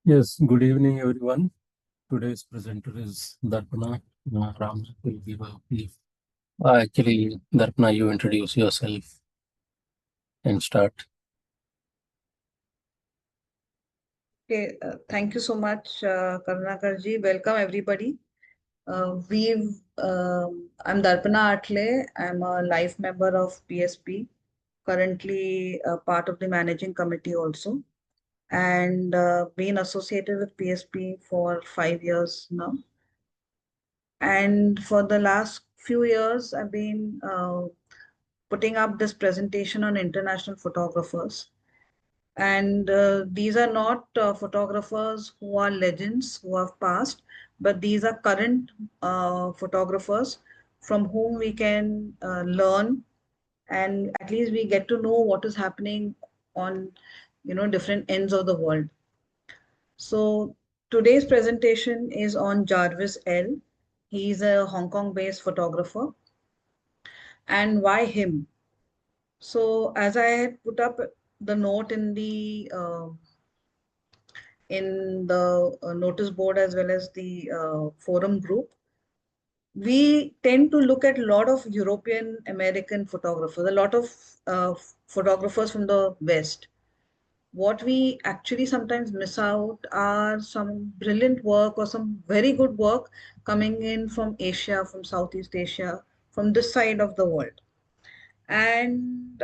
Yes, good evening, everyone. Today's presenter is Darpana. Ram will give a brief. Actually, Darpana, you introduce yourself and start. Okay, thank you so much, Karunakar ji. Welcome everybody. I'm Darpana Athale. I'm a life member of PSP, currently part of the managing committee also, and been associated with PSP for 5 years now. And for the last few years, I've been putting up this presentation on international photographers. And these are not photographers who are legends who have passed, but these are current photographers from whom we can learn, and at least we get to know what is happening on different ends of the world. So today's presentation is on Jarvis L. He's a Hong Kong based photographer. And why him? So as I had put up the note in the notice board as well as the forum group, we tend to look at a lot of European American photographers, a lot of photographers from the West. What we actually sometimes miss out are some brilliant work or some very good work coming in from Asia, from Southeast Asia, from this side of the world. And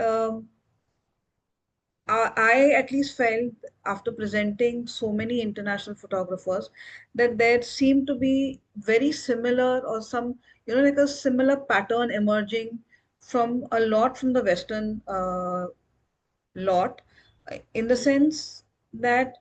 I at least felt after presenting so many international photographers that there seemed to be very similar or some, like a similar pattern emerging from a lot from the Western lot, in the sense that,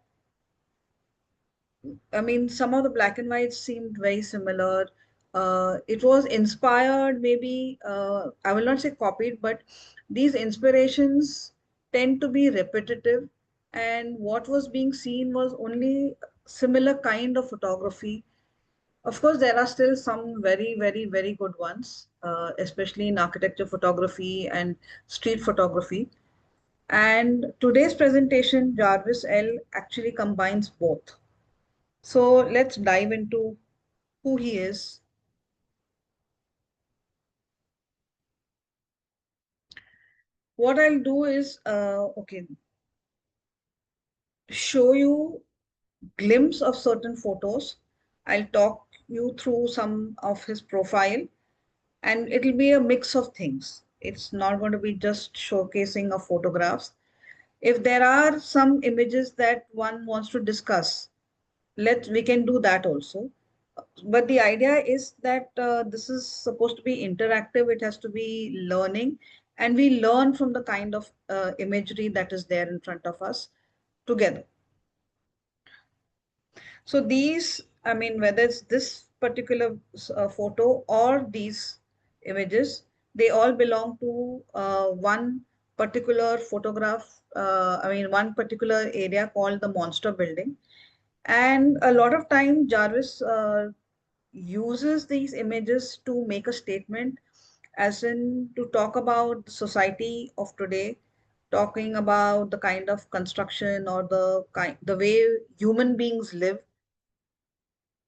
I mean, some of the black and whites seemed very similar. It was inspired, maybe, I will not say copied, but these inspirations tend to be repetitive. And what was being seen was only similar kind of photography. Of course, there are still some very, very, very good ones, especially in architecture photography and street photography. And today's presentation, Jarvis L, actually combines both. So let's dive into who he is. What I'll do is, okay, show you glimpse of certain photos. I'll talk you through some of his profile, and it'll be a mix of things. It's not going to be just showcasing of photographs. If there are some images that one wants to discuss, we can do that also. But the idea is that this is supposed to be interactive. It has to be learning, and we learn from the kind of imagery that is there in front of us together. So these, I mean, whether it's this particular photo or these images, they all belong to one particular photograph. I mean, one particular area called the Monster Building. And a lot of time, Jarvis uses these images to make a statement, as in to talk about the society of today, talking about the kind of construction or the way human beings live.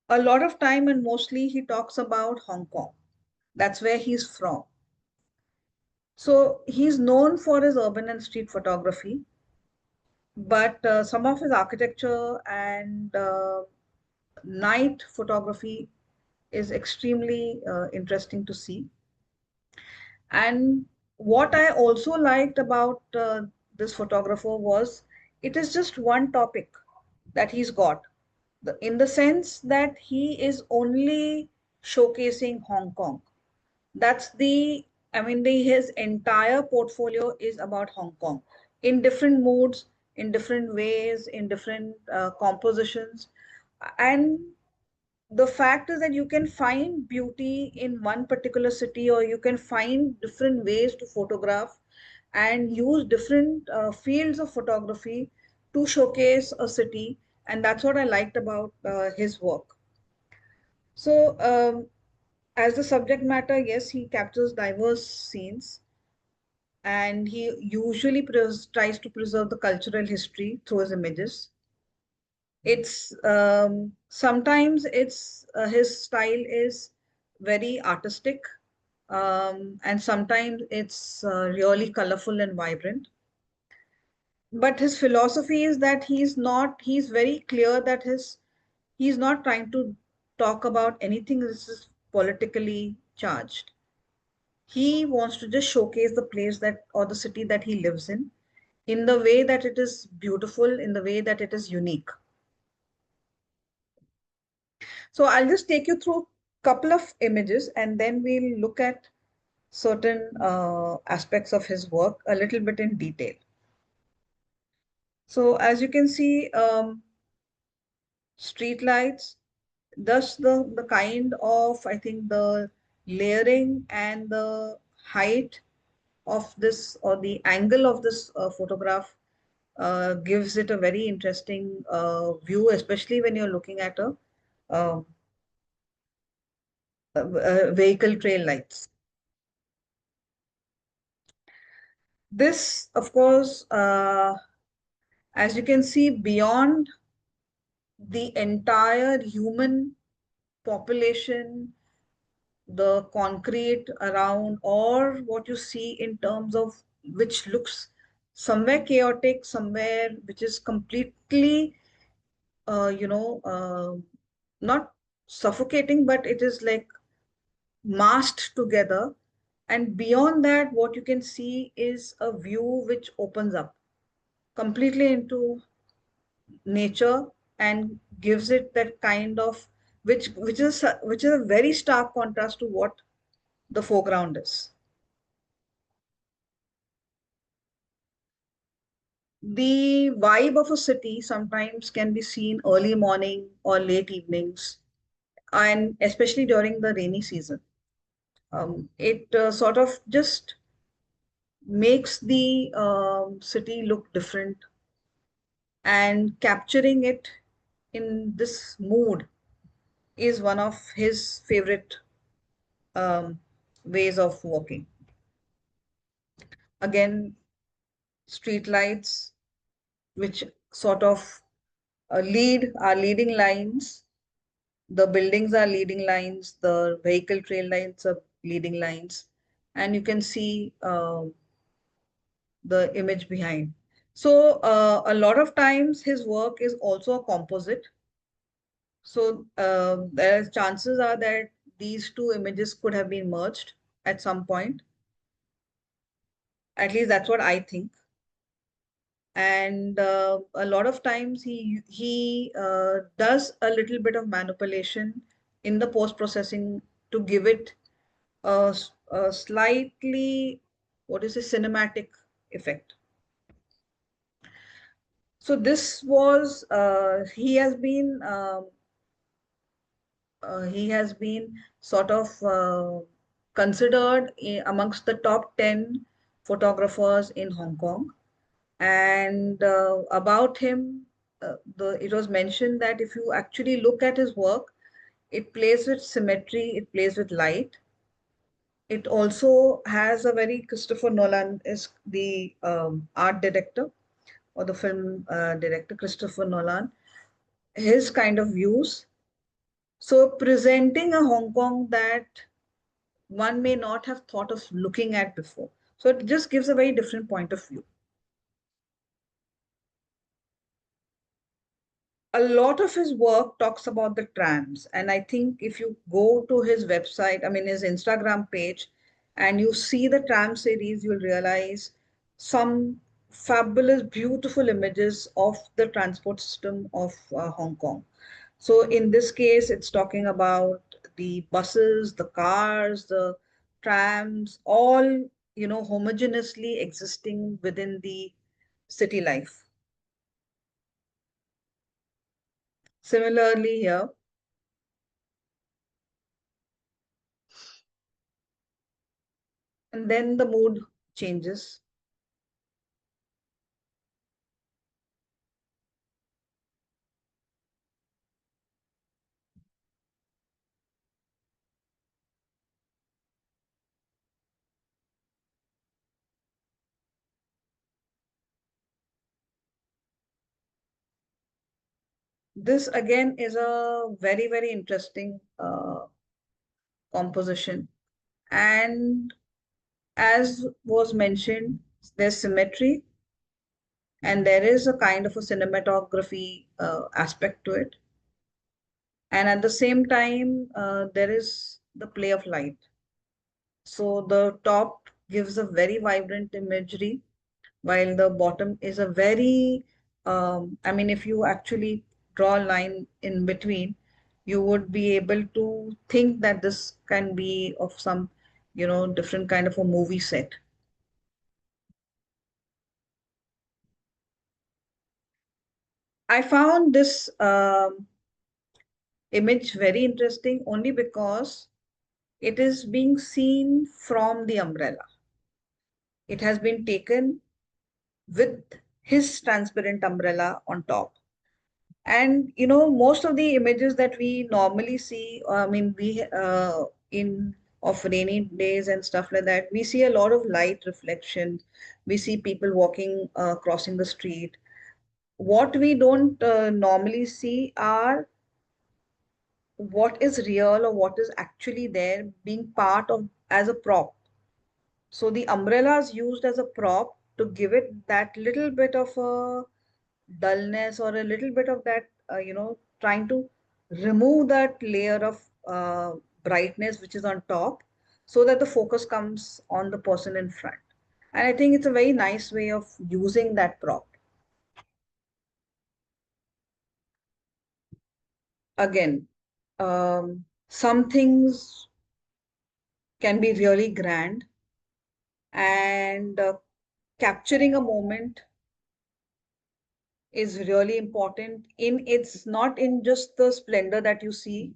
A lot of time, and mostly he talks about Hong Kong. That's where he's from. So he's known for his urban and street photography, but some of his architecture and night photography is extremely interesting to see. And what I also liked about this photographer was it is just one topic that he's got, in the sense that he is only showcasing Hong Kong. That's the, I mean, his entire portfolio is about Hong Kong in different moods, in different ways, in different compositions. And the fact is that you can find beauty in one particular city, or you can find different ways to photograph and use different fields of photography to showcase a city. And that's what I liked about his work. So as the subject matter, yes, he captures diverse scenes, and he usually tries to preserve the cultural history through his images. It's sometimes it's his style is very artistic, and sometimes it's really colorful and vibrant. But his philosophy is that he's very clear that he's not trying to talk about anything that is politically charged. He wants to just showcase the place that or the city that he lives in the way that it is beautiful, in the way that it is unique. So I'll just take you through a couple of images and then we'll look at certain aspects of his work a little bit in detail. So as you can see, street lights, thus the kind of, I think, the layering and the height of this or the angle of this photograph gives it a very interesting view, especially when you're looking at uh, vehicle trail lights. This, of course, as you can see, beyond the entire human population, the concrete around, or what you see in terms of which looks somewhere chaotic, somewhere which is completely, not suffocating, but it is like massed together. And beyond that, what you can see is a view which opens up completely into nature and gives it that kind of which is a very stark contrast to what the foreground is. The vibe of a city sometimes can be seen early morning or late evenings, and especially during the rainy season. It sort of just makes the city look different, and capturing it in this mood is one of his favorite um, ways of working. Again, street lights, which sort of are leading lines. The buildings are leading lines. The vehicle trail lines are leading lines. And you can see the image behind. So a lot of times his work is also a composite. So there chances are that these two images could have been merged at some point. At least that's what I think. And a lot of times he does a little bit of manipulation in the post processing to give it a slightly, what is a cinematic effect. So this was he has been sort of considered amongst the top 10 photographers in Hong Kong. And about him, it was mentioned that if you actually look at his work, it plays with symmetry, it plays with light. It also has a very Christopher Nolan is the art director or the film director, Christopher Nolan, his kind of views. So presenting a Hong Kong that one may not have thought of looking at before. So it just gives a very different point of view. A lot of his work talks about the trams. And I think if you go to his website, I mean, his Instagram page, and you see the tram series, you'll realize some fabulous, beautiful images of the transport system of Hong Kong. So in this case, it's talking about the buses, the cars, the trams, all, homogeneously existing within the city life. Similarly here, and then the mood changes. This again is a very, very interesting composition. And as was mentioned, there's symmetry and there is a kind of a cinematography aspect to it. And at the same time, there is the play of light. So the top gives a very vibrant imagery, while the bottom is a very, I mean, if you actually draw a line in between, you would be able to think that this can be of some, different kind of a movie set. I found this image very interesting only because it is being seen from the umbrella. It has been taken with his transparent umbrella on top. And most of the images that we normally see, I mean, we in of rainy days and stuff like that, we see a lot of light reflection. We see people walking, crossing the street. What we don't normally see are what is real or what is actually there being part of as a prop. So the umbrella is used as a prop to give it that little bit of a dullness or a little bit of that, trying to remove that layer of brightness which is on top so that the focus comes on the person in front. And I think it's a very nice way of using that prop. Again, some things can be really grand and capturing a moment is really important in it's not in just the splendor that you see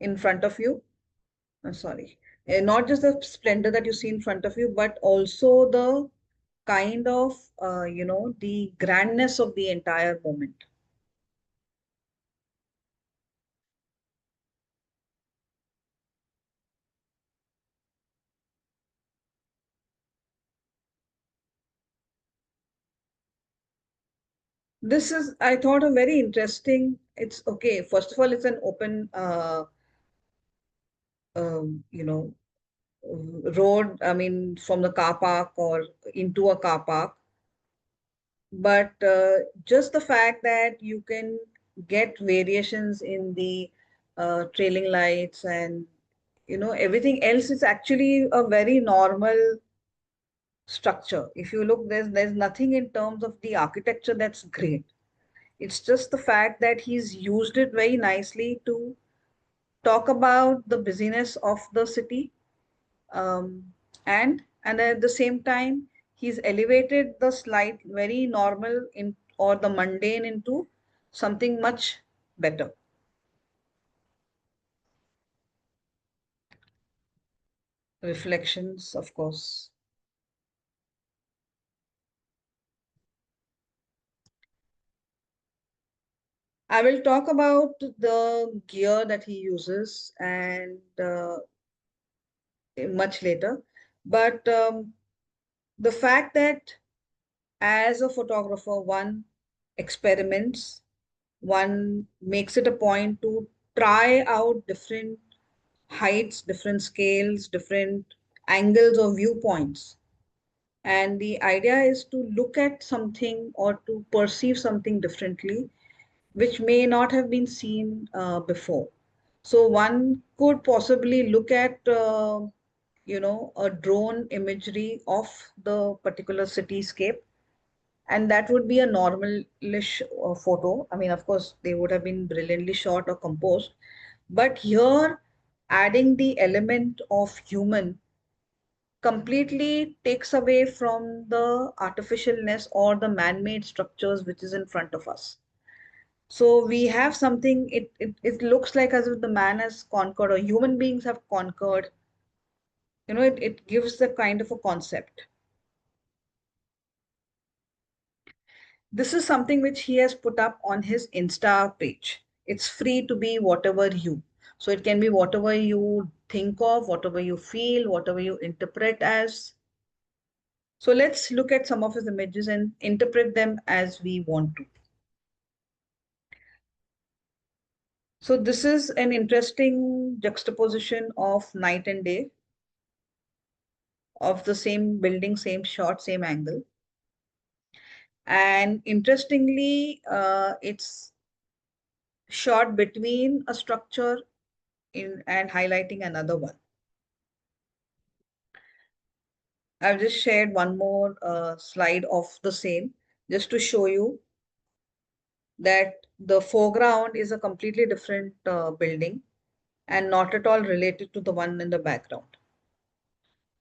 in front of you. Sorry, not just the splendor that you see in front of you, but also the kind of, the grandness of the entire moment. This is, I thought, a very interesting. It's okay. First of all, it's an open, you know, road. I mean, from the car park or into a car park. But just the fact that you can get variations in the trailing lights and everything else is actually a very normal structure. If you look, there's nothing in terms of the architecture that's great. It's just the fact that he's used it very nicely to talk about the busyness of the city, um, and at the same time he's elevated the slight very normal in or the mundane into something much better. Reflections, of course. I will talk about the gear that he uses and much later, but the fact that as a photographer one experiments, one makes it a point to try out different heights, different scales, different angles or viewpoints. And the idea is to look at something or to perceive something differently, which may not have been seen before. So one could possibly look at, a drone imagery of the particular cityscape, and that would be a normalish photo. I mean, of course, they would have been brilliantly shot or composed, but here adding the element of human completely takes away from the artificialness or the man-made structures which is in front of us. So we have something, it looks like as if the man has conquered or human beings have conquered. It gives the kind of a concept. This is something which he has put up on his Insta page. It's free to be whatever you. So it can be whatever you think of, whatever you feel, whatever you interpret as. So let's look at some of his images and interpret them as we want to. So this is an interesting juxtaposition of night and day of the same building, same shot, same angle. And interestingly, it's shot between a structure in and highlighting another one. I've just shared one more slide of the same just to show you that the foreground is a completely different building and not at all related to the one in the background.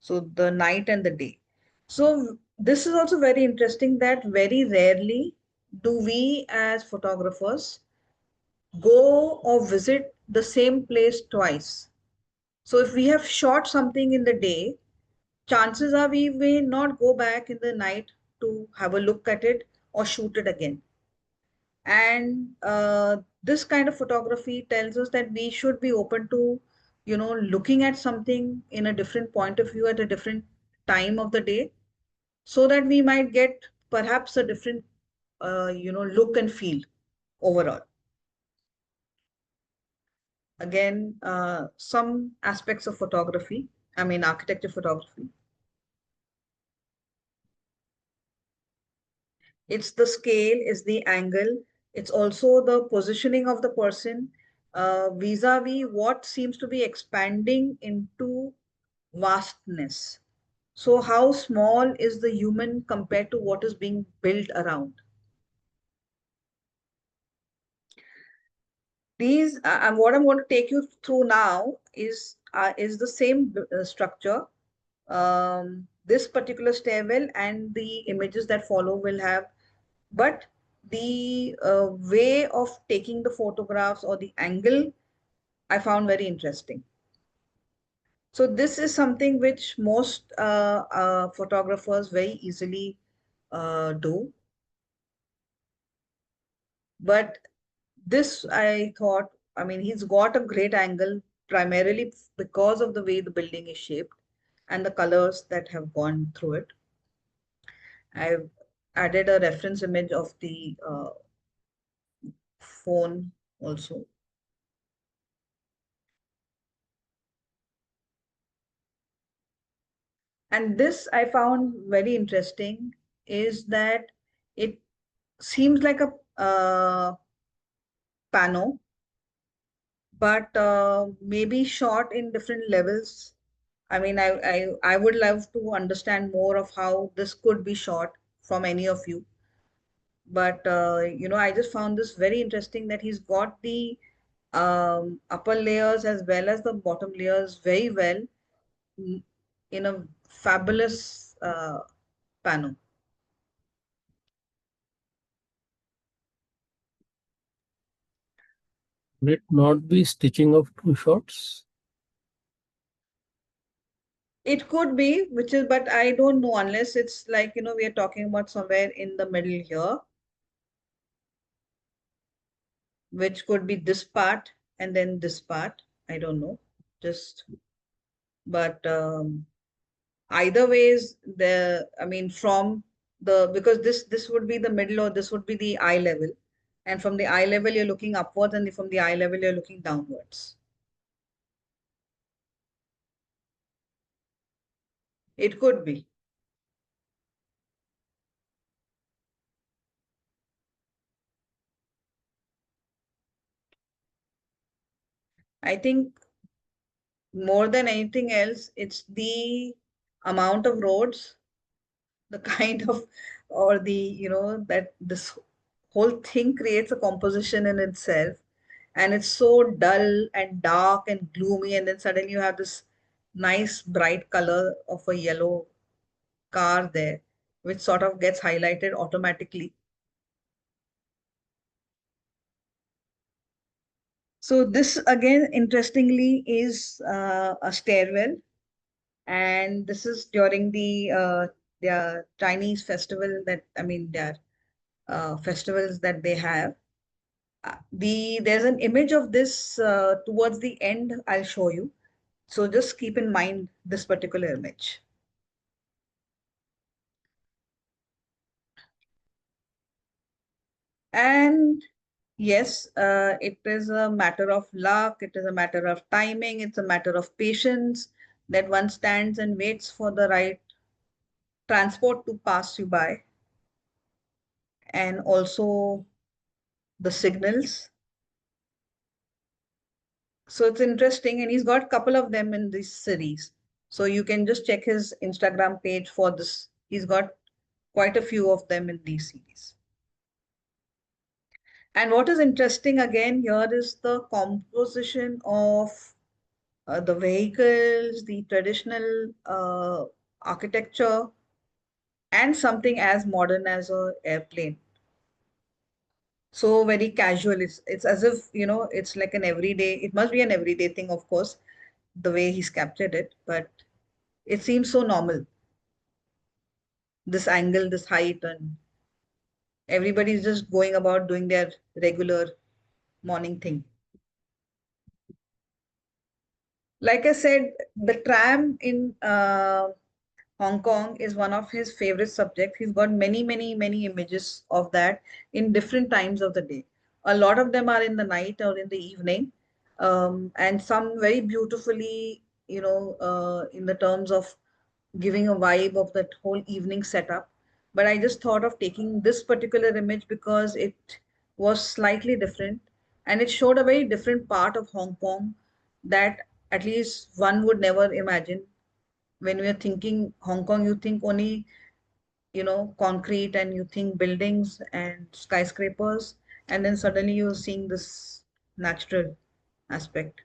So the night and the day. So this is also very interesting that very rarely do we as photographers go or visit the same place twice. So if we have shot something in the day, chances are we may not go back in the night to have a look at it or shoot it again. And this kind of photography tells us that we should be open to, looking at something in a different point of view at a different time of the day, so that we might get perhaps a different, look and feel overall. Again, some aspects of photography, I mean, architecture photography. It's the scale, it's the angle, it's also the positioning of the person vis-a-vis what seems to be expanding into vastness. So how small is the human compared to what is being built around? These and what I'm going to take you through now is the same structure. This particular stairwell and the images that follow will have, but the way of taking the photographs or the angle I found very interesting. So this is something which most photographers very easily do. But this I thought, I mean, he's got a great angle primarily because of the way the building is shaped and the colors that have gone through it. I've added a reference image of the phone also. And this I found very interesting is that it seems like a pano, but maybe shot in different levels. I mean, I would love to understand more of how this could be shot from any of you. But, I just found this very interesting that he's got the upper layers as well as the bottom layers very well mm, in a fabulous panel. Would it not be stitching of two shots? It could be, which is, but I don't know unless it's like, we are talking about somewhere in the middle here, which could be this part and then this part. I don't know. Just, but either ways, I mean, from because this would be the middle or this would be the eye level. And from the eye level, you're looking upwards, and from the eye level, you're looking downwards. It could be. I think more than anything else, it's the amount of roads, the kind of, or the, that this whole thing creates a composition in itself. And it's so dull and dark and gloomy. And then suddenly you have this nice bright color of a yellow car there, which sort of gets highlighted automatically. So this again, interestingly, is a stairwell, and this is during their Chinese festival that I mean their festivals that they have. There's an image of this towards the end. I'll show you. So just keep in mind this particular image. And Yes, it is a matter of luck, it is a matter of timing, it's a matter of patience that one stands and waits for the right transport to pass you by, and also the signals. So it's interesting, and he's got a couple of them in this series. So you can just check his Instagram page for this. He's got quite a few of them in these series. And what is interesting again here is the composition of the vehicles, the traditional architecture, and something as modern as a airplane. So very casual. It's as if, it's like an everyday. It must be an everyday thing, of course, the way he's captured it, but it seems so normal. This angle, this height, and everybody's just going about doing their regular morning thing. Like I said, the tram in Hong Kong is one of his favorite subjects. He's got many, many, many images of that in different times of the day. A lot of them are in the night or in the evening, and some very beautifully, in the terms of giving a vibe of that whole evening setup. But I just thought of taking this particular image because it was slightly different and it showed a very different part of Hong Kong that at least one would never imagine. When we are thinking Hong Kong, you think only, concrete, and you think buildings and skyscrapers, and then suddenly you're seeing this natural aspect.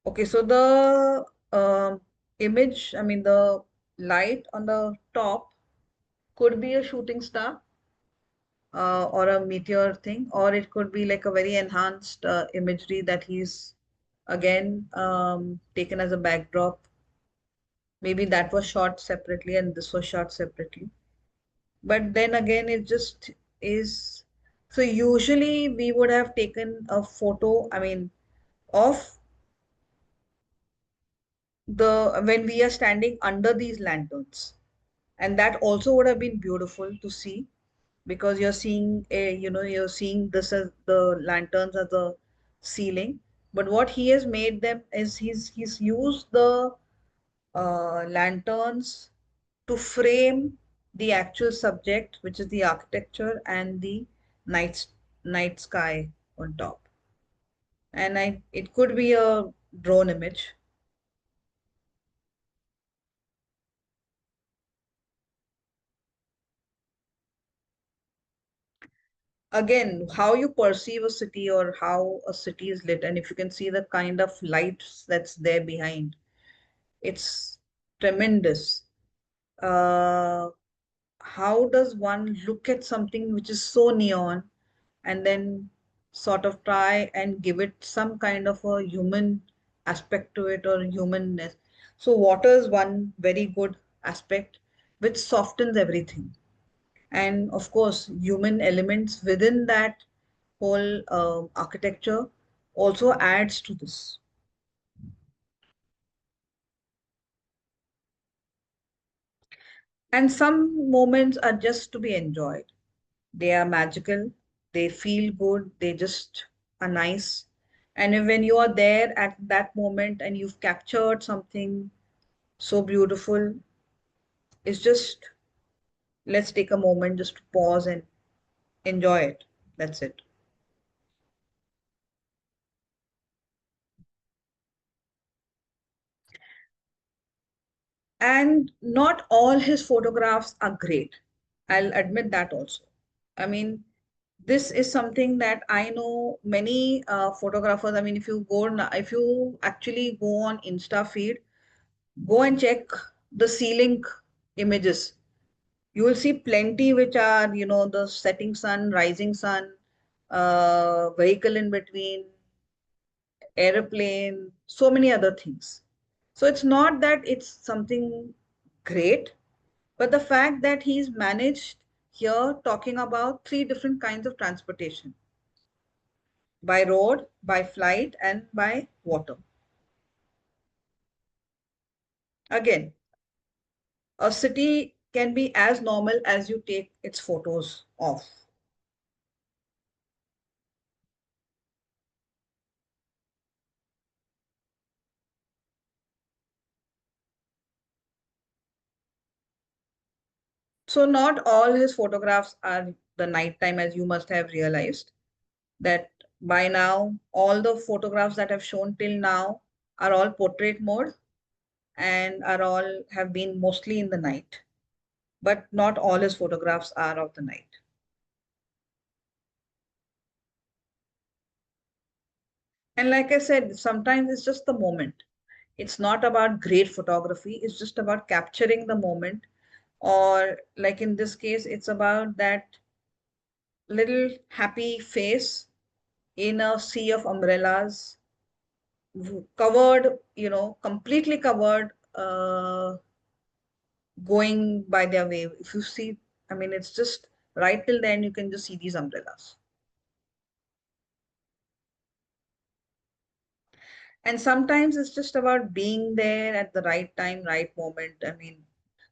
Okay, so the image, I mean, the light on the top could be a shooting star or a meteor thing, or it could be like a very enhanced imagery that he's again taken as a backdrop. Maybe that was shot separately and this was shot separately. But then again, it just is. So usually we would have taken a photo, I mean, of the when we are standing under these lanterns, and that also would have been beautiful to see because you're seeing this as the lanterns as the ceiling. But what he has made them is he's used the lanterns to frame the actual subject, which is the architecture and the night night sky on top. And it could be a drone image. Again, how you perceive a city or how a city is lit, and if you can see the kind of lights that's there behind, it's tremendous. Uh, how does one look at something which is so neon and then sort of try and give it some kind of a human aspect to it or humanness? So water is one very good aspect which softens everything. And of course, human elements within that whole architecture also adds to this. And some moments are just to be enjoyed. They are magical, they feel good, they just are nice. And when you are there at that moment and you've captured something so beautiful, it's just, let's take a moment just to pause and enjoy it. That's it. And not all his photographs are great. I'll admit that also. I mean, this is something that I know many photographers. I mean, if you actually go on Insta feed, go and check the ceiling images. You will see plenty which are, the setting sun, rising sun, vehicle in between, aeroplane, so many other things. So it's not that it's something great, but the fact that he's managed here talking about three different kinds of transportation: by road, by flight, and by water. Again, a city can be as normal as you take its photos of. So not all his photographs are the nighttime, as you must have realized that by now. All the photographs that have shown till now are all portrait mode and are all have been mostly in the night. But not all his photographs are of the night. And like I said, sometimes it's just the moment. It's not about great photography, it's just about capturing the moment. Or, like in this case, it's about that little happy face in a sea of umbrellas, covered, completely covered, going by their way. If you see, I mean, it's just right till then, you can just see these umbrellas. And sometimes it's just about being there at the right time, right moment. I mean,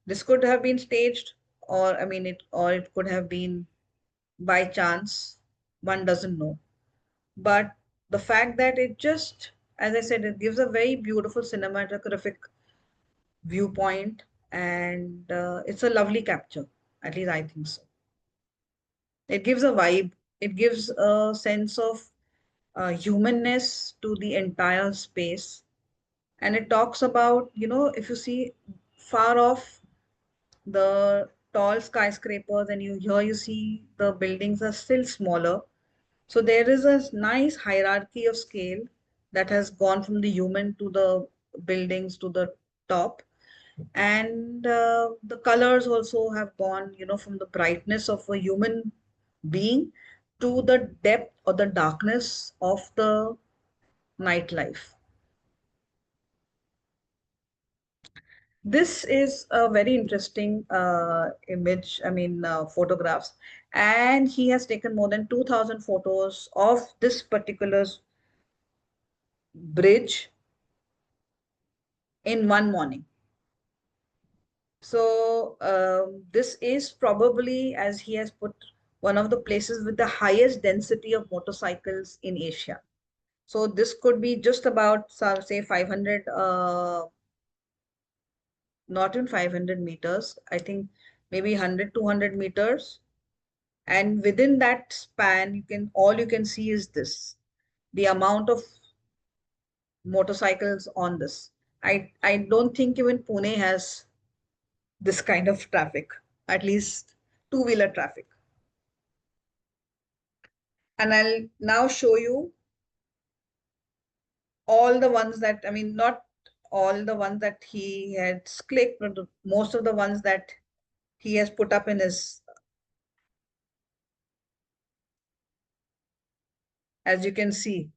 this could have been staged, or I mean, it could have been by chance. One doesn't know. But the fact that it just, as I said, it gives a very beautiful cinematographic viewpoint, and it's a lovely capture. At least I think so. It gives a vibe. It gives a sense of humanness to the entire space. And it talks about, if you see far off the tall skyscrapers, and you see the buildings are still smaller. So there is a nice hierarchy of scale that has gone from the human to the buildings to the top. And the colors also have gone, from the brightness of a human being to the depth or the darkness of the nightlife. This is a very interesting image, I mean, photographs. And he has taken more than 2,000 photos of this particular bridge in one morning. So this is probably, as he has put, one of the places with the highest density of motorcycles in Asia. So this could be just about, say, 500, not in 500 meters, I think maybe 100, 200 meters. And within that span, all you can see is this, the amount of motorcycles on this. I don't think even Pune has this kind of traffic, at least two-wheeler traffic. And I'll now show you all the ones that, I mean, not all the ones that he has clicked, but most of the ones that he has put up in his, as you can see,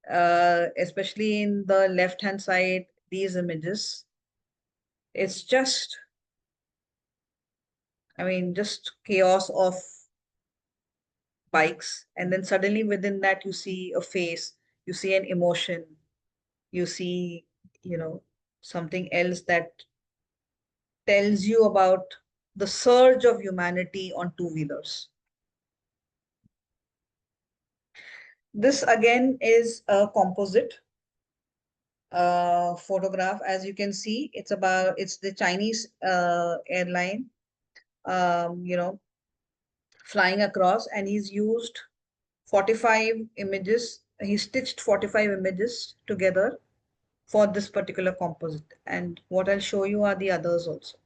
especially in the left-hand side, these images, it's just, I mean, just chaos of bikes. And then suddenly within that, you see a face, you see an emotion, you see, you know, something else that tells you about the surge of humanity on two-wheelers. This again is a composite photograph. As you can see, it's the Chinese airline, you know, flying across, and he's used 45 images. He stitched 45 images together for this particular composite. And what I'll show you are the others also.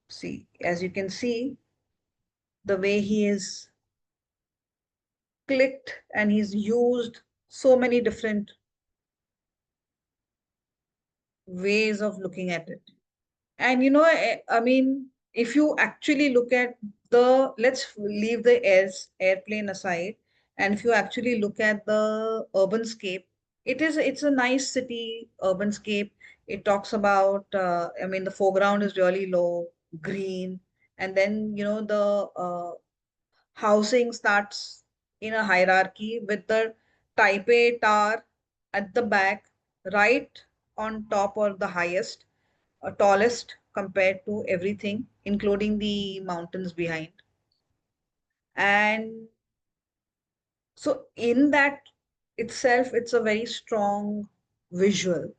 See, as you can see, the way he is clicked, and he's used so many different ways of looking at it. And I mean, if you actually look at let's leave the airplane aside, and if you actually look at the urban scape, it's a nice city urban scape. It talks about, I mean, the foreground is really low, green, and then the housing starts in a hierarchy with the Taipei Tower at the back, right on top or the highest, tallest. compared to everything, including the mountains behind. And so, in that itself, it's a very strong visual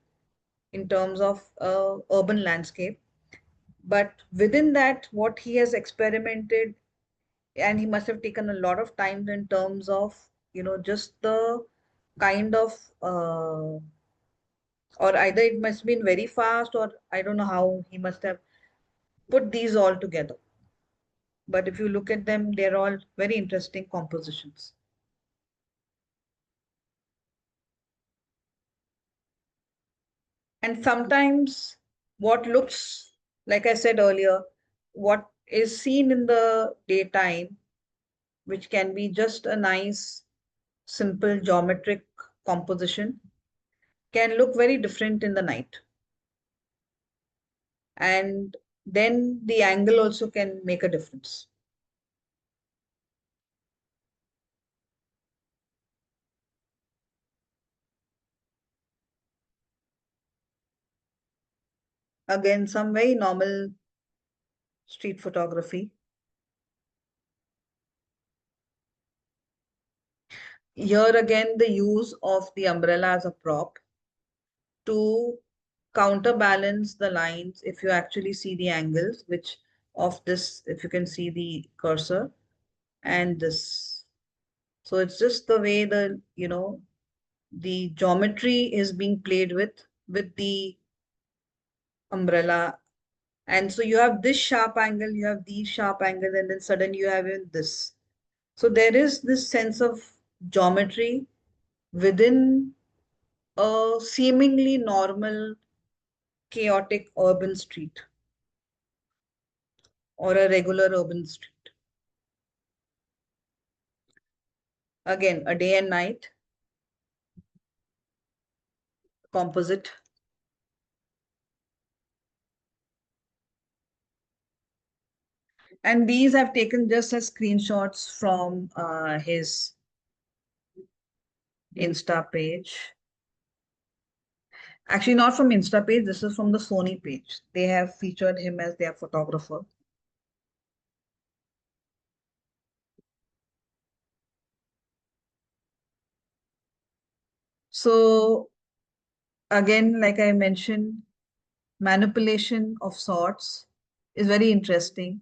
in terms of urban landscape. But within that, what he has experimented, and he must have taken a lot of time in terms of, just the kind of, or either it must have been very fast, or I don't know how he must have put these all together. But if you look at them, they're all very interesting compositions. And sometimes what looks, like I said earlier, what is seen in the daytime, which can be just a nice, simple geometric composition, can look very different in the night. And then the angle also can make a difference. Again, some very normal street photography. Here again, the use of the umbrella as a prop to counterbalance the lines. If you actually see the angles, which of this, if you can see the cursor and this. So it's just the way the geometry is being played with the umbrella. And so you have this sharp angle, you have these sharp angles, and then suddenly you have even this. So there is this sense of geometry within a seemingly normal, chaotic urban street or a regular urban street. Again, a day and night composite. And these I've taken just as screenshots from his Insta page. Actually, not from Insta page, this is from the Sony page. They have featured him as their photographer. So again, like I mentioned, manipulation of sorts is very interesting.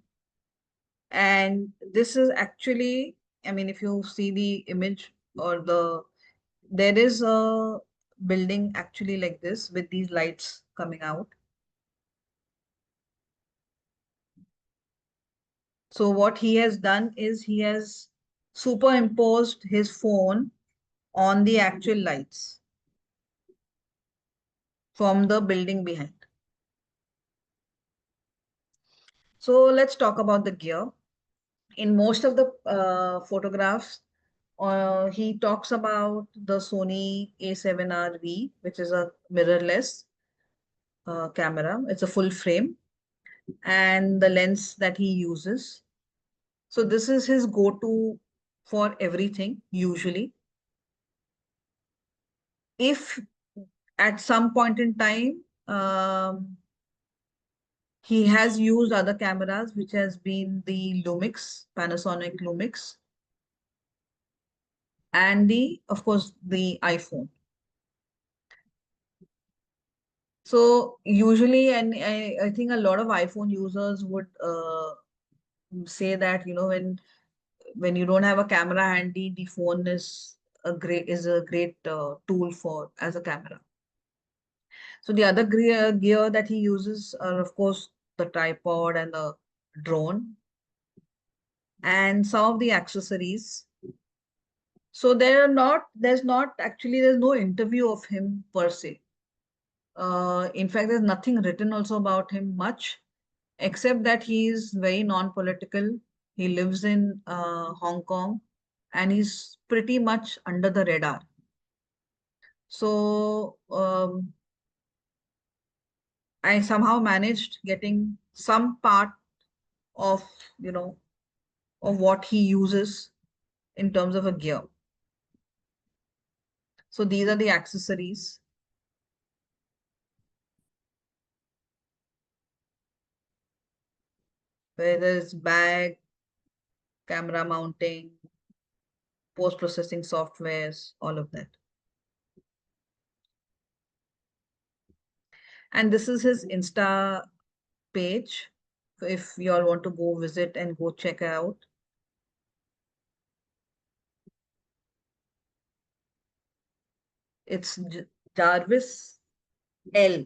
And this is actually, I mean, if you see the image or there is a building actually like this with these lights coming out. So what he has done is he has superimposed his phone on the actual lights from the building behind. So let's talk about the gear. In most of the photographs, he talks about the Sony A7RV, which is a mirrorless camera. It's a full frame, and the lens that he uses. So this is his go-to for everything, usually. If at some point in time, he has used other cameras, which has been the Lumix, Panasonic Lumix, and of course, the iPhone. So usually, and I think a lot of iPhone users would say that, when you don't have a camera handy, the phone is a great tool for as a camera. So the other gear that he uses are, of course, the tripod and the drone and some of the accessories. So there's no interview of him per se. In fact, there's nothing written also about him much, except that he is very non-political. He lives in Hong Kong and he's pretty much under the radar. So I somehow managed getting some part of, you know, of what he uses in terms of a gear. So these are the accessories. whether it's bag, camera mounting, post-processing softwares, all of that. And this is his Insta page. So if you all want to go visit and go check out. It's Jarvis L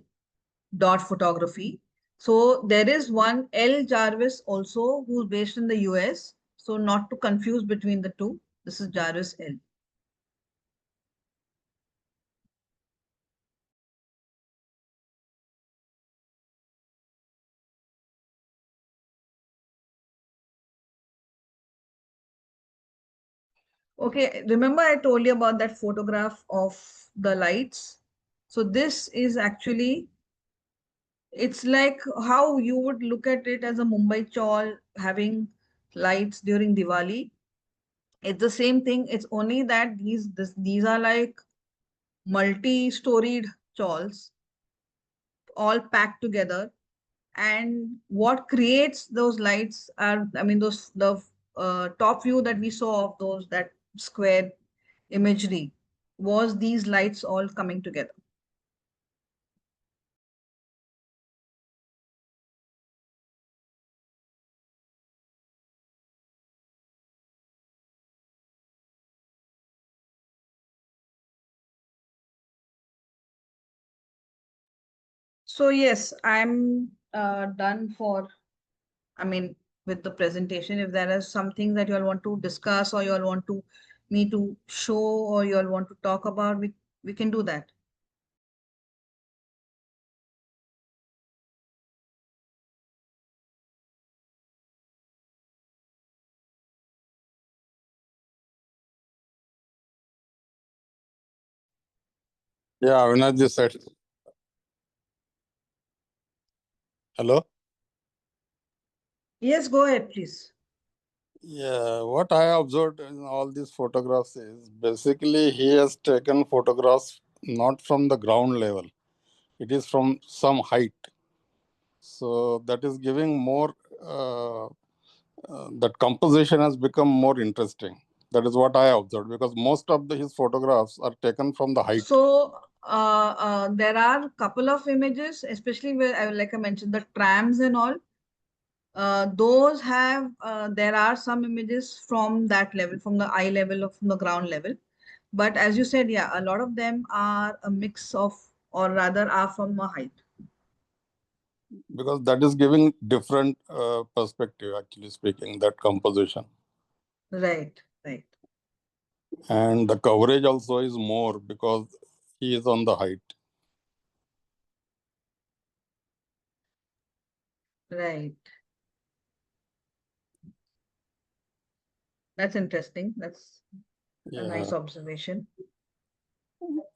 dot photography. So there is one L Jarvis also who's based in the US. So not to confuse between the two. This is Jarvis L. Okay, remember I told you about that photograph of the lights? So this is actually, it's like how you would look at it as a Mumbai chawl having lights during Diwali. It's the same thing. It's only that these are like multi-storied chawls all packed together. And what creates those lights are, I mean, those the top view that we saw of those that square imagery was these lights all coming together. So yes, I'm done for, I mean, with the presentation. If there is something that you all want to discuss or you all want to me to show or you all want to talk about, we can do that. Yeah, Avinash ji said. Hello? Yes, go ahead, please. Yeah, what I observed in all these photographs is basically he has taken photographs not from the ground level, it is from some height. So that is giving more, that composition has become more interesting. That is what I observed because most of his photographs are taken from the height. So there are a couple of images, especially where, like I mentioned, the trams and all. Those have, there are some images from that level, from the eye level or from the ground level. But as you said, yeah, a lot of them are a mix of, or rather are from a height. Because that is giving different perspective, actually speaking, that composition. Right, right, And the coverage also is more because he is on the height. right. That's interesting. That's a nice Yeah. observation.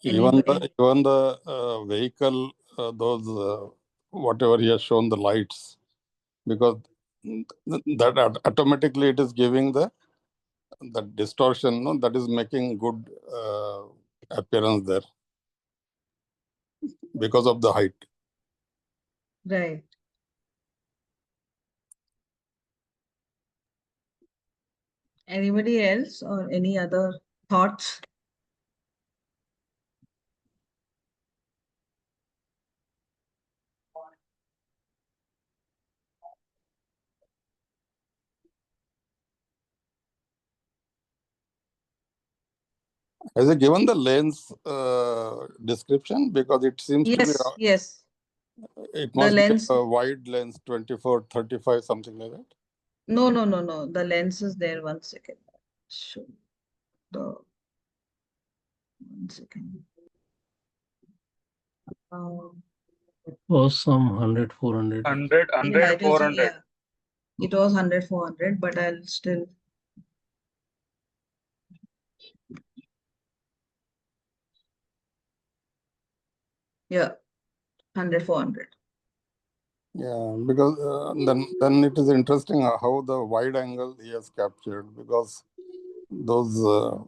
Even Anybody? the vehicle, those whatever he has shown the lights, because that automatically it is giving the distortion, no, that is making good appearance there because of the height. Right. Anybody else or any other thoughts? Has he given the lens description? Because it seems to be, Yes, yes. it The must be lens. a wide lens, 24, 35, something like that. No, no, no, no. The lens is there. One second. Show the 1 second. Um, Was some 100, 400. 100, yeah, 100, it is. 400. Yeah, it was 100, 400, but I'll still. Yeah, 100, 400. Yeah, because then it is interesting how the wide angle he has captured, because those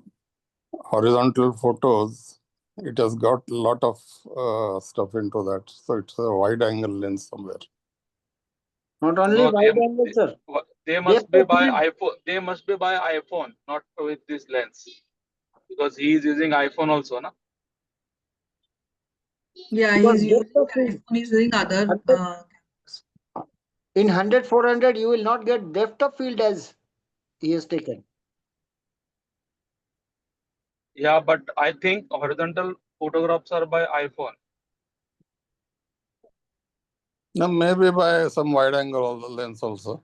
horizontal photos, it has got a lot of stuff into that. So it's a wide angle lens somewhere. Not only No, wide angle, sir. they Depth must be of by field. iPhone. They must be by iPhone, not with this lens, because he is using iPhone also, na? Yeah, Because he's depth using of field. iPhone, he's using other 100, in 100, 400, you will not get depth of field as he has taken. Yeah, but I think horizontal photographs are by iPhone. No, maybe by some wide angle lens also.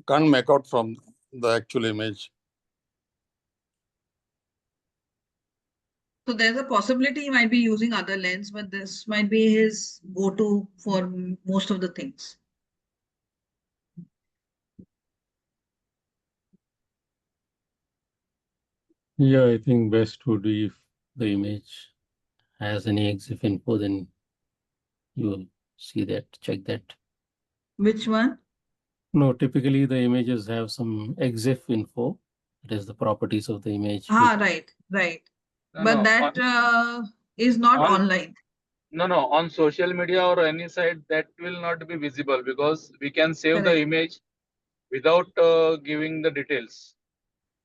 Can't make out from the actual image. So there's a possibility he might be using other lens, but this might be his go-to for most of the things. Yeah, I think best would be if the image has any EXIF info, then you will see that, check that. Which one? No, typically the images have some EXIF info. It is the properties of the image. Ah, right. No, But no, that is not on online. no, on social media or any site that will not be visible, because we can save the Correct. image without giving the details.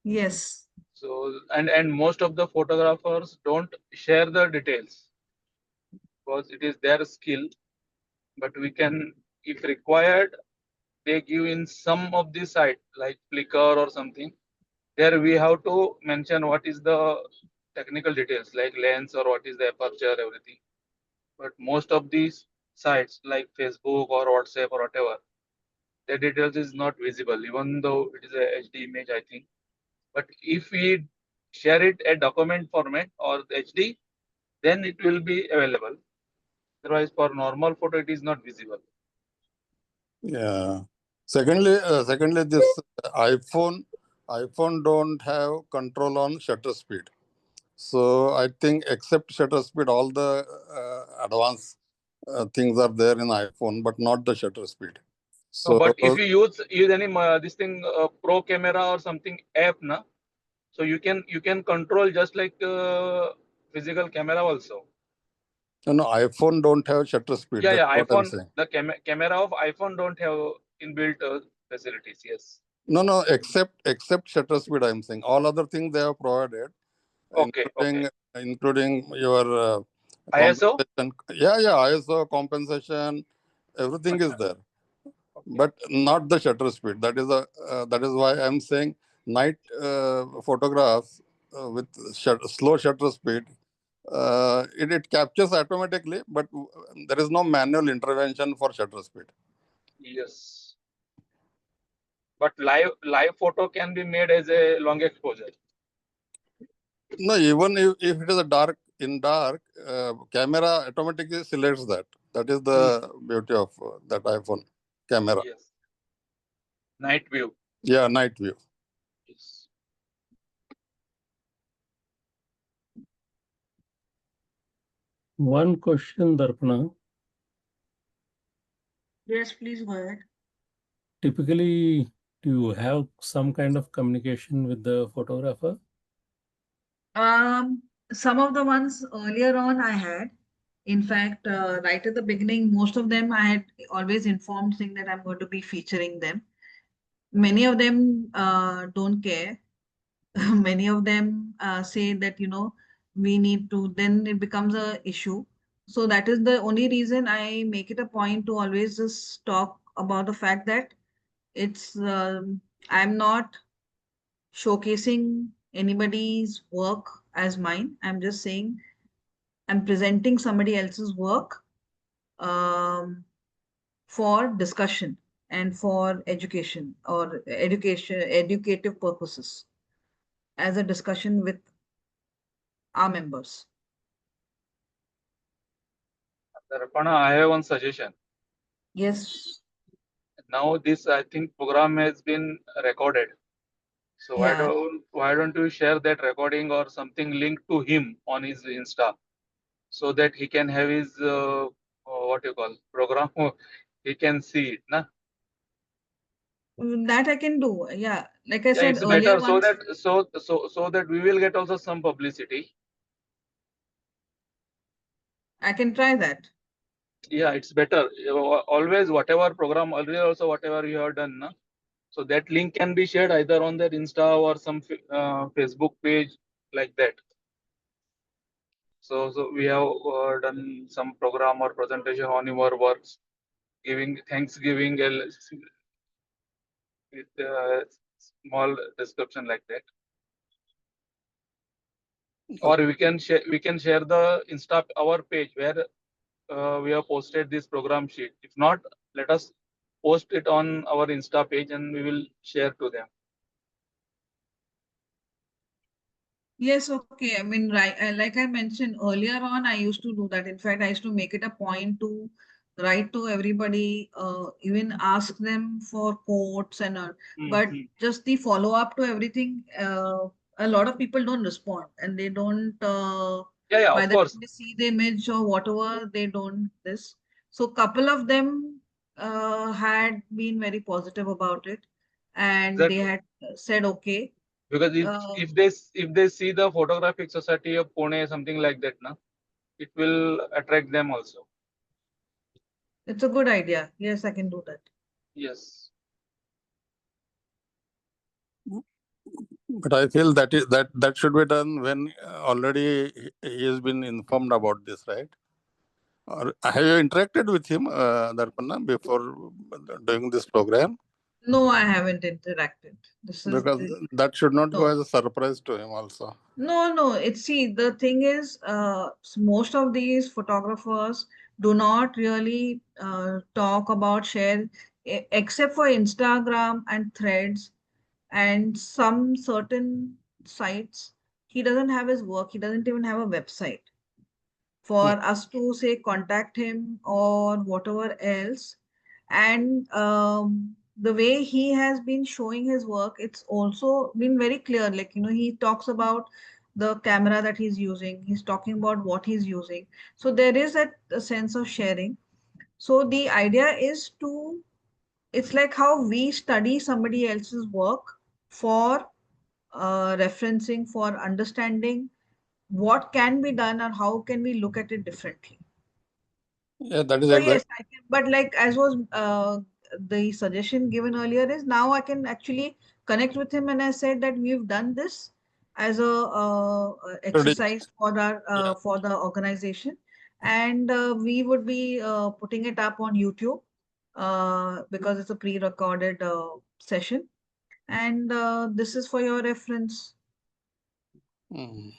Yes. So and most of the photographers don't share the details because it is their skill. But we can, if required, they give in some of the site like Flickr or something. There we have to mention what is the technical details like lens or what is the aperture, everything. But most of these sites like Facebook or WhatsApp or whatever, the details is not visible, even though it is a HD image, I think. But if we share it a document format or HD, then it will be available. Otherwise, for normal photo, it is not visible. Yeah. Secondly, this iPhone don't have control on shutter speed. So I think except shutter speed, all the advanced things are there in iPhone, but not the shutter speed. No, So but if you use any this thing pro camera or something app, na, so you can control just like physical camera also. iPhone don't have shutter speed. Yeah, That's yeah. what I'm iPhone, saying. the camera of iPhone don't have inbuilt facilities. Yes. No, except shutter speed. I'm saying all other things they have provided, Okay. Okay. including your ISO. compensation. Yeah, ISO compensation, everything is Acha. there, Okay. but not the shutter speed. That is why I'm saying night photographs with slow shutter speed. It captures automatically, but there is no manual intervention for shutter speed. Yes. But live photo can be made as a long exposure. No, even if it is a dark, camera automatically selects that. That is the beauty of that iPhone camera. Yes. Night view. Yeah, night view. Yes. One question, Darpana. Yes, please go ahead. Typically, do you have some kind of communication with the photographer? Some of the ones earlier on I had. In fact, right at the beginning, most of them I had always informed, saying that I'm going to be featuring them. Many of them don't care. Many of them say that, we need to, then it becomes a issue. So that is the only reason I make it a point to always just talk about the fact that it's, I'm not showcasing anybody's work as mine. I'm just saying I'm presenting somebody else's work um, for discussion and for educative purposes as a discussion with our members. Darpana, I have one suggestion. Yes. Now this I think program has been recorded. So Yeah. why don't you share that recording or something linked to him on his Insta, so that he can have his what you call program. He can see it, na? That I can do. Yeah. Like I Yeah, said it's earlier better so once, that so that we will get also some publicity. I can try that. Yeah, it's better. Always, whatever program, earlier also whatever you have done, na? So that link can be shared either on their Insta or some Facebook page like that. So we have done some program or presentation on your works, giving Thanksgiving with small description like that. Or we can share the Insta our page where we have posted this program sheet. If not, let us post it on our Insta page and we will share to them. Yes, okay. I mean, right, like I mentioned earlier on, I used to do that. In fact, I used to make it a point to write to everybody, even ask them for quotes and all. But Mm-hmm. just the follow up to everything, a lot of people don't respond and they don't, Yeah, by of the course. time they see the image or whatever, they don't this. So, couple of them had been very positive about it and they Exactly. had said, okay. Because Uh, if they see the photographic society of Pune, something like that, na, it will attract them also. It's a good idea. Yes, I can do that. Yes. But I feel that should be done when already he has been informed about this, right? Or have you interacted with him, Darpana, before doing this program? No, I haven't interacted. This is Because the that should not go no. as a surprise to him also. No. It's see, the thing is, most of these photographers do not really talk about share, except for Instagram and Threads and some certain sites. He doesn't have his work. He doesn't even have a website. For us to say contact him or whatever else. And the way he has been showing his work, it's also been very clear. Like, he talks about the camera that he's using, he's talking about what he's using. So there is a sense of sharing. So the idea is to, it's like how we study somebody else's work for referencing, for understanding what can be done or how can we look at it differently. Yeah, that is So exact. yes, I can, but like as was the suggestion given earlier is now I can actually connect with him and I said that we've done this as a exercise Yeah. for the organization, and we would be putting it up on YouTube because it's a pre-recorded session, and this is for your reference. Mm.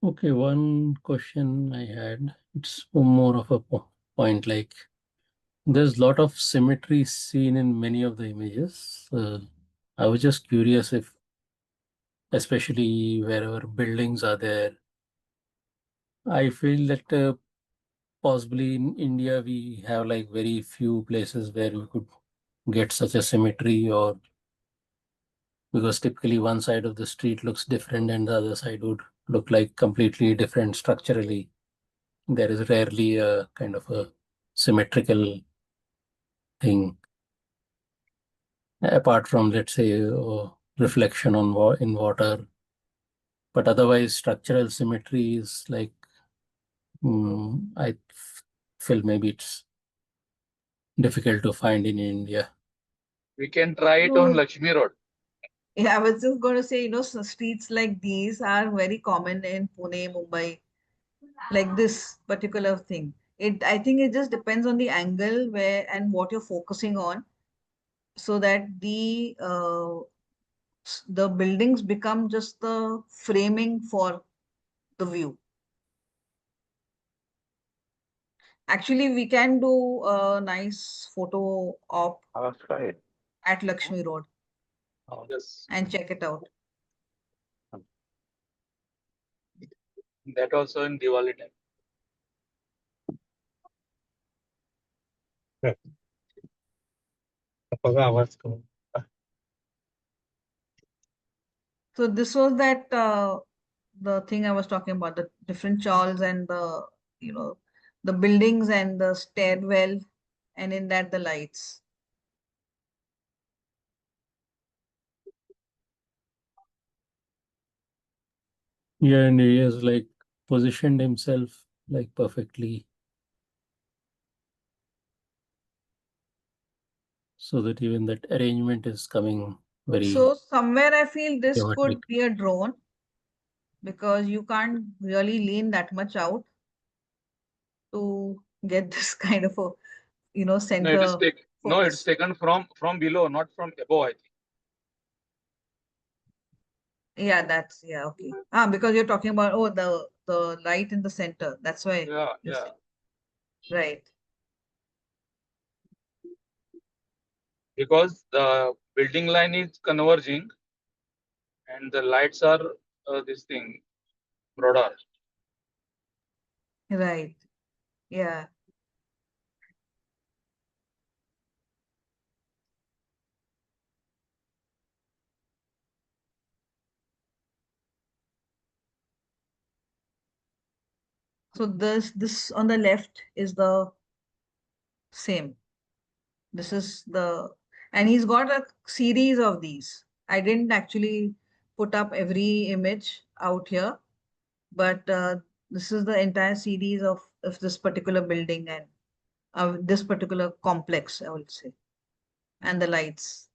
Okay, one question I had, it's more of a point, like there's a lot of symmetry seen in many of the images. I was just curious if, especially wherever buildings are there, I feel that possibly in India we have like very few places where we could get such a symmetry, or because typically one side of the street looks different and the other side would look like completely different structurally. There is rarely a kind of a symmetrical thing apart from, let's say, reflection on in water. But otherwise structural symmetry is like, I feel maybe it's difficult to find in India. We can try it on No, Lakshmi Road. yeah, I was just going to say, streets like these are very common in Pune, Mumbai, like this particular thing. I think it just depends on the angle where and what you're focusing on, so that the buildings become just the framing for the view. Actually, we can do a nice photo op at Lakshmi Road Yes. and check it out. That also in Diwali time. So this was that the thing I was talking about, the different chawls and you know, the buildings and the stairwell, and in that the lights. Yeah, and he has like positioned himself like perfectly so that even that arrangement is coming very So somewhere I feel this geometric. could be a drone because you can't really lean that much out to get this kind of a, No, center it's focus. taken from below, not from above, I think. Yeah, okay. Because you're talking about the light in the center. That's why Yeah, you yeah. said. Right. Because the building line is converging and the lights are this thing broader. Right. Yeah. So this on the left is the same. This is and he's got a series of these. I didn't actually put up every image out here, but this is the entire series of this particular building and this particular complex, I would say, and the lights.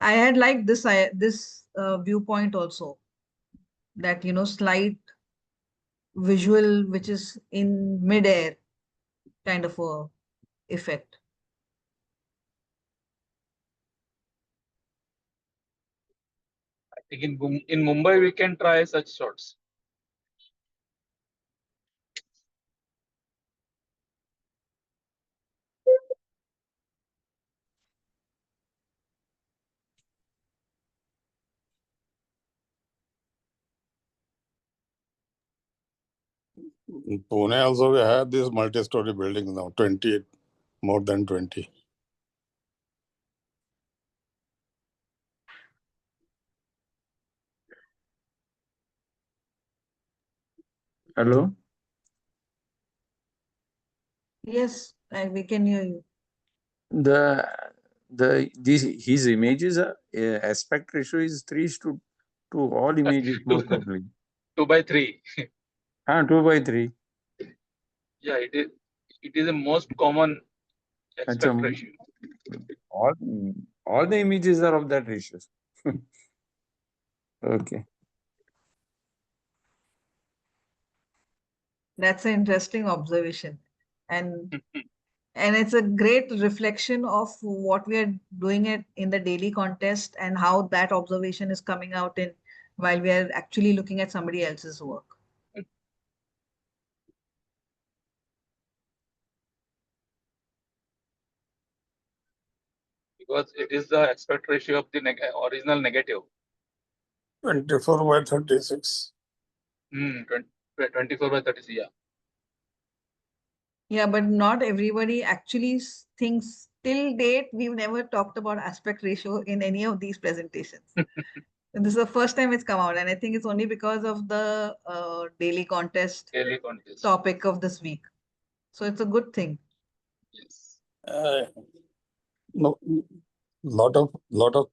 I had liked this viewpoint also, that slight visual which is in midair kind of a effect. I think in Mumbai we can try such shots. In Pune also we have these multi-story buildings now, 20, more than 20. Hello? Yes, we can hear you. His images are aspect ratio is 3:2 all images most probably. 2:3. 2:3. Yeah, it is the most common aspect Achha, ratio. all all the images are of that ratio. Okay. That's an interesting observation. And and it's a great reflection of what we are doing it in the daily contest and how that observation is coming out in while we are actually looking at somebody else's work. Because it is the aspect ratio of the original negative. 24/36. 24/36. Yeah. Yeah, but not everybody actually thinks till date. We've never talked about aspect ratio in any of these presentations. And this is the first time it's come out, and I think it's only because of the daily contest Daily contest. topic of this week. So it's a good thing. Yes. No, lot of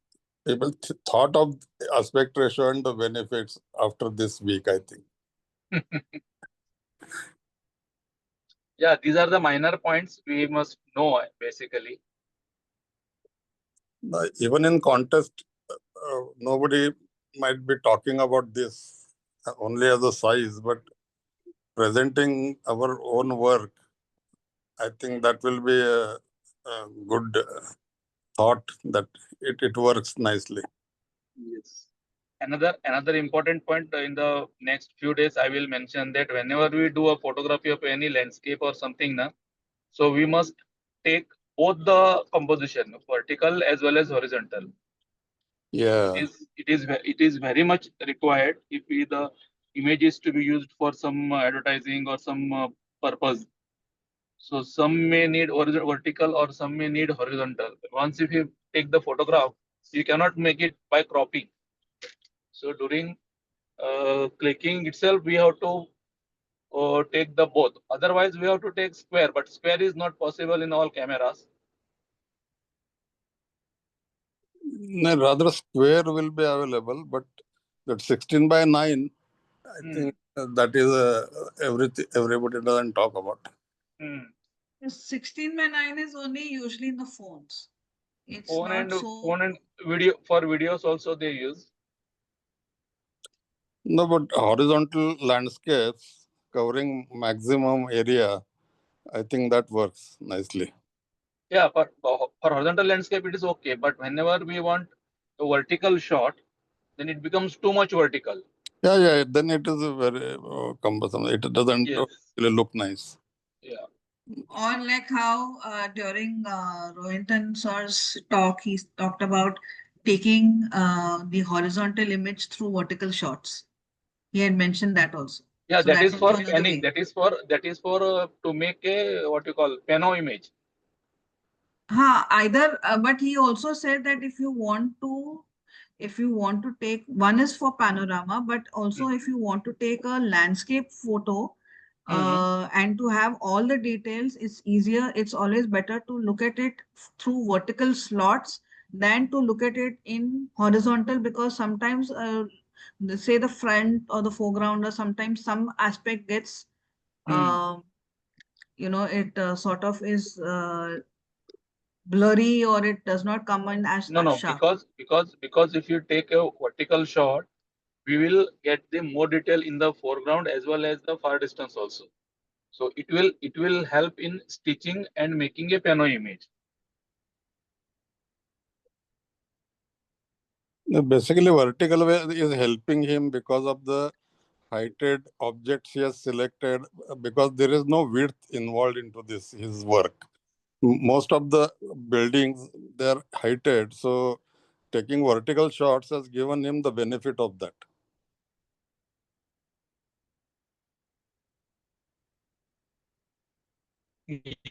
people thought of aspect ratio and the benefits after this week, I think. Yeah, these are the minor points we must know basically. Even in contest, nobody might be talking about this only as a size, but presenting our own work, I think that will be a good thought that it works nicely. Yes. Another important point in the next few days, I will mention that whenever we do a photography of any landscape or something, so we must take both the composition, vertical as well as horizontal. Yeah. It is very much required if the image is to be used for some advertising or some purpose. So some may need vertical or some may need horizontal. Once if you take the photograph, you cannot make it by cropping. So during clicking itself, we have to take the both. Otherwise, we have to take square, but square is not possible in all cameras. No, rather square will be available, but that 16:9 I think that is everything. Everybody doesn't talk about. 16 by 9 is only usually in the phones. It's phone not and so. phone and video, for videos also they use. No, but horizontal landscapes covering maximum area, I think that works nicely. Yeah, for horizontal landscape it is okay, but whenever we want a vertical shot, then it becomes too much vertical. Yeah, yeah. Then it is very cumbersome. It doesn't Yes. really look nice. Yeah. Or like how during Rohinton sir's talk, he talked about taking the horizontal image through vertical shots. He had mentioned that also. Yeah, So that that's is for also another scanning. way. That is for to make a what you call pano image. Either, but he also said that if you want to take, one is for panorama, but also if you want to take a landscape photo and to have all the details, it's easier. It's always better to look at it through vertical slots than to look at it in horizontal, because sometimes, say the front or the foreground, or sometimes some aspect gets, uh, it sort of is blurry, or it does not come in as No, no, sharp. because if you take a vertical shot, we will get the more detail in the foreground as well as the far distance also. So it will help in stitching and making a pano image. Basically, vertical way is helping him because of the heighted objects he has selected, because there is no width involved into this his work. Most of the buildings, they're heighted, so taking vertical shots has given him the benefit of that.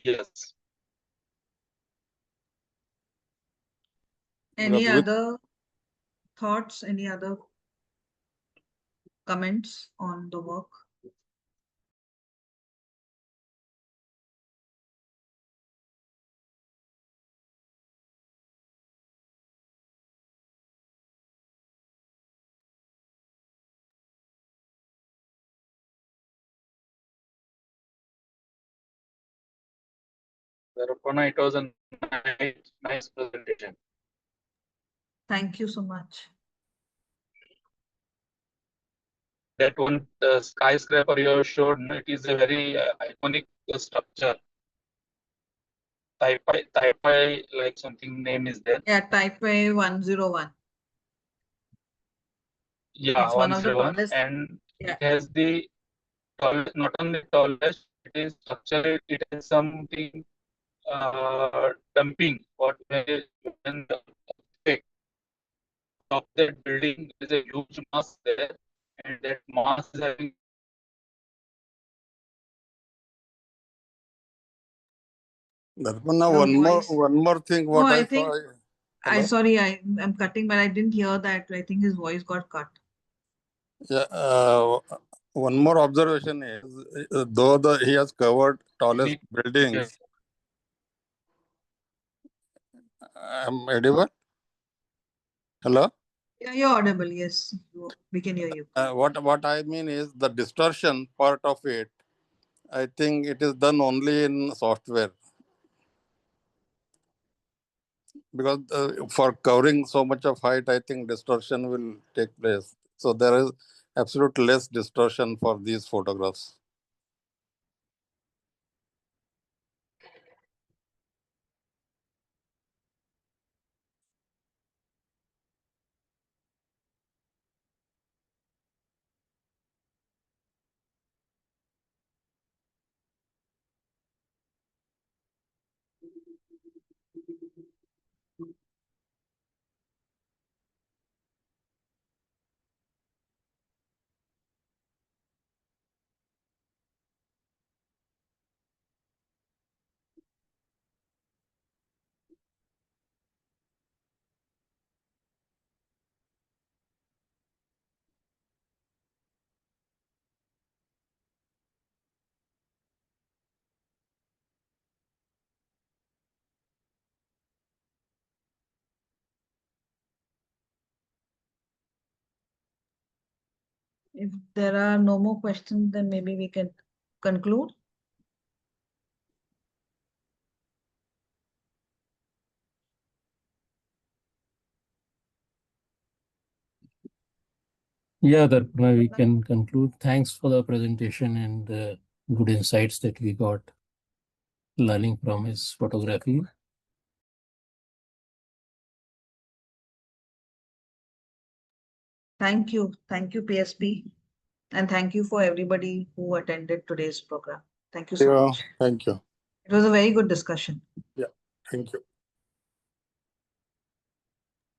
Yes. Any Because other thoughts, any other comments on the work? Darpana, it was a nice presentation. Thank you so much. That one skyscraper you showed, it is a very iconic structure. Taipei, like something name is there. Yeah, Taipei 101. Yeah, It's one of the 101, tallest. and Yeah. it has the tallest, not only tallest, it is structure. It has something dumping. What when the earthquake of that building, there is a huge mass there, and that mass is having. Darpana, Your one voice. more thing. Oh, What I I think, saw. Hello. sorry, I'm cutting, but I didn't hear that. I think his voice got cut. Yeah. One more observation is, though he has covered tallest buildings, I'm audible. Hello. Yeah, you're audible. Yes, we can hear you. What I mean is the distortion part of it. I think it is done only in software, because for covering so much of height, I think distortion will take place. So there is absolute less distortion for these photographs. If there are no more questions, then maybe we can conclude. Yeah, Darpana, we can conclude. Thanks for the presentation and the good insights that we got learning from his photography. Thank you, PSP, and thank you for everybody who attended today's program. Thank you so much. Thank you. It was a very good discussion. Yeah, thank you.